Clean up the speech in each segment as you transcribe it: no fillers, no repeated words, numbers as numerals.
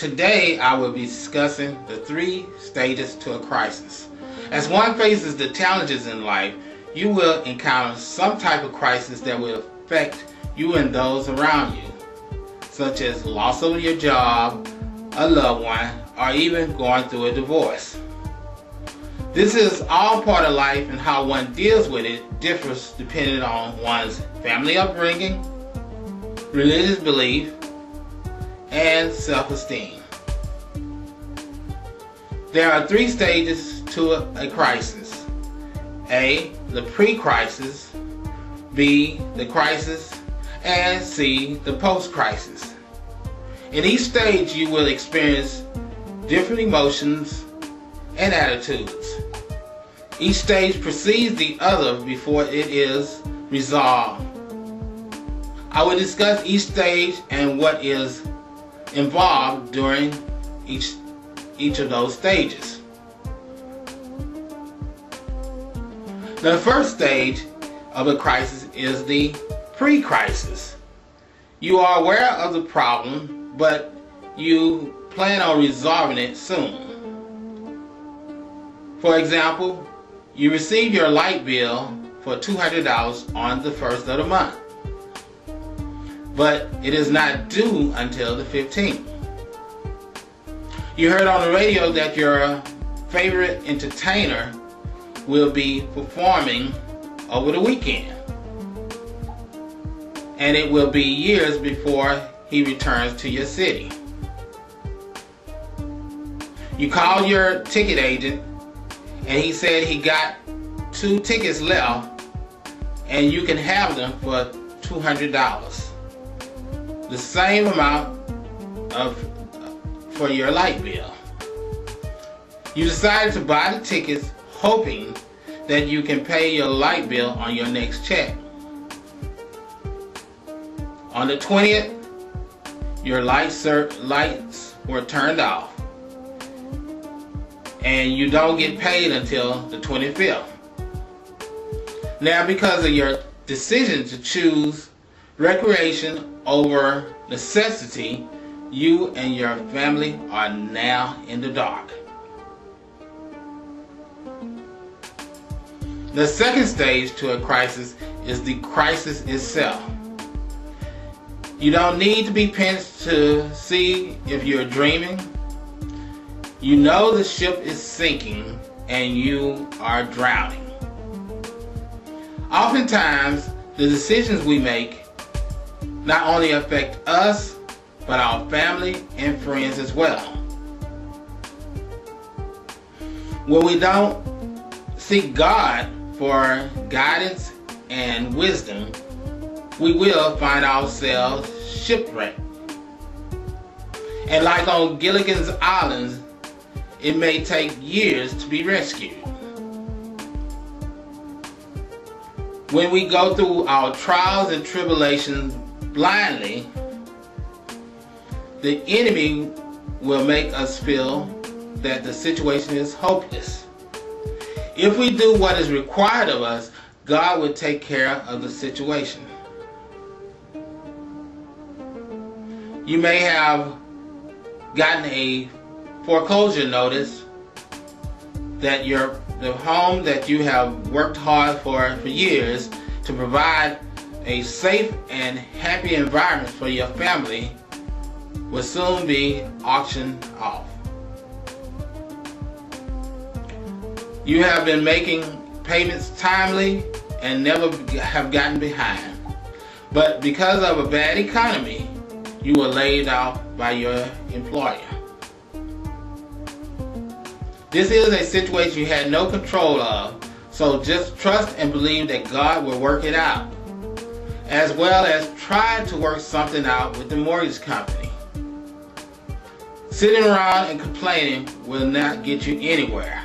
Today I will be discussing the 3 stages to a crisis. As one faces the challenges in life, you will encounter some type of crisis that will affect you and those around you, such as loss of your job, a loved one, or even going through a divorce. This is all part of life, and how one deals with it differs depending on one's family upbringing, religious belief, and self-esteem. There are 3 stages to a crisis. A, the pre-crisis, B, the crisis, and C, the post-crisis. In each stage you will experience different emotions and attitudes. Each stage precedes the other before it is resolved. I will discuss each stage and what is involved during each of those stages. The first stage of a crisis is the pre-crisis. You are aware of the problem, but you plan on resolving it soon. For example, you receive your light bill for $200 on the 1st of the month, but it is not due until the 15th. You heard on the radio that your favorite entertainer will be performing over the weekend, and it will be years before he returns to your city. You call your ticket agent and he said he got 2 tickets left and you can have them for $200. The same amount for your light bill. You decided to buy the tickets hoping that you can pay your light bill on your next check. On the 20th, your lights were turned off, and you don't get paid until the 25th. Now, because of your decision to choose recreation over necessity, you and your family are now in the dark. The second stage to a crisis is the crisis itself. You don't need to be pinched to see if you're dreaming. You know the ship is sinking and you are drowning. Oftentimes, the decisions we make not only affect us, but our family and friends as well. When we don't seek God for guidance and wisdom, we will find ourselves shipwrecked. And like on Gilligan's Island, it may take years to be rescued. When we go through our trials and tribulations blindly, the enemy will make us feel that the situation is hopeless. If we do what is required of us, God will take care of the situation. You may have gotten a foreclosure notice that the home that you have worked hard for years to provide a safe and happy environment for your family will soon be auctioned off. You have been making payments timely and never have gotten behind, but because of a bad economy, you were laid off by your employer. This is a situation you had no control of, so just trust and believe that God will work it out, as well as try to work something out with the mortgage company. Sitting around and complaining will not get you anywhere.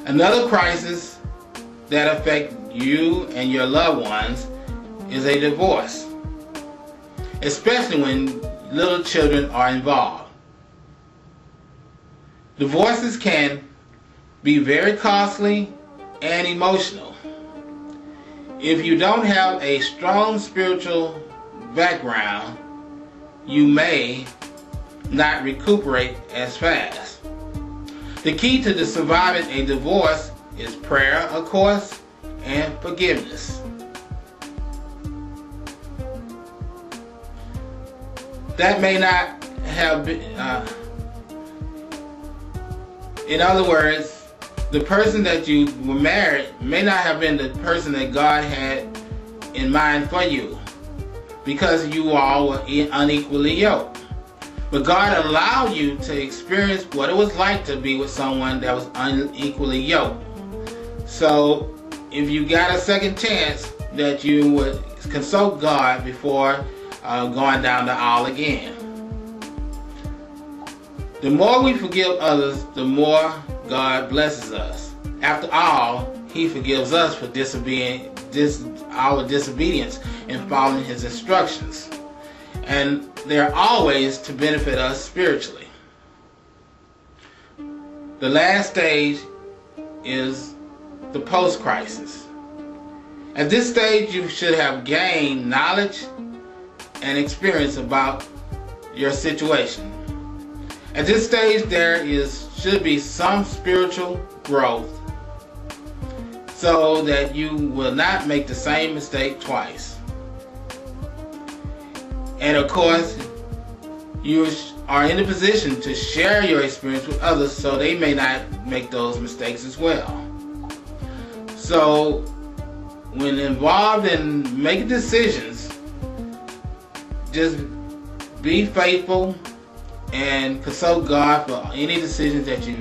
Another crisis that affects you and your loved ones is a divorce, especially when little children are involved. Divorces can be very costly and emotional. If you don't have a strong spiritual background, you may not recuperate as fast. The key to surviving a divorce is prayer, of course, and forgiveness. That may not have been, in other words, the person that you were married may not have been the person that God had in mind for you, because you all were unequally yoked. But God allowed you to experience what it was like to be with someone that was unequally yoked. So if you got a second chance, that you would consult God before going down the aisle again. The more we forgive others, the more God blesses us. After all, He forgives us for our disobedience in following His instructions. And they're always to benefit us spiritually. The last stage is the post-crisis. At this stage, you should have gained knowledge and experience about your situation. At this stage, there should be some spiritual growth, so that you will not make the same mistake twice. And of course, you are in a position to share your experience with others, so they may not make those mistakes as well. So when involved in making decisions, just be faithful and consult God for any decisions that you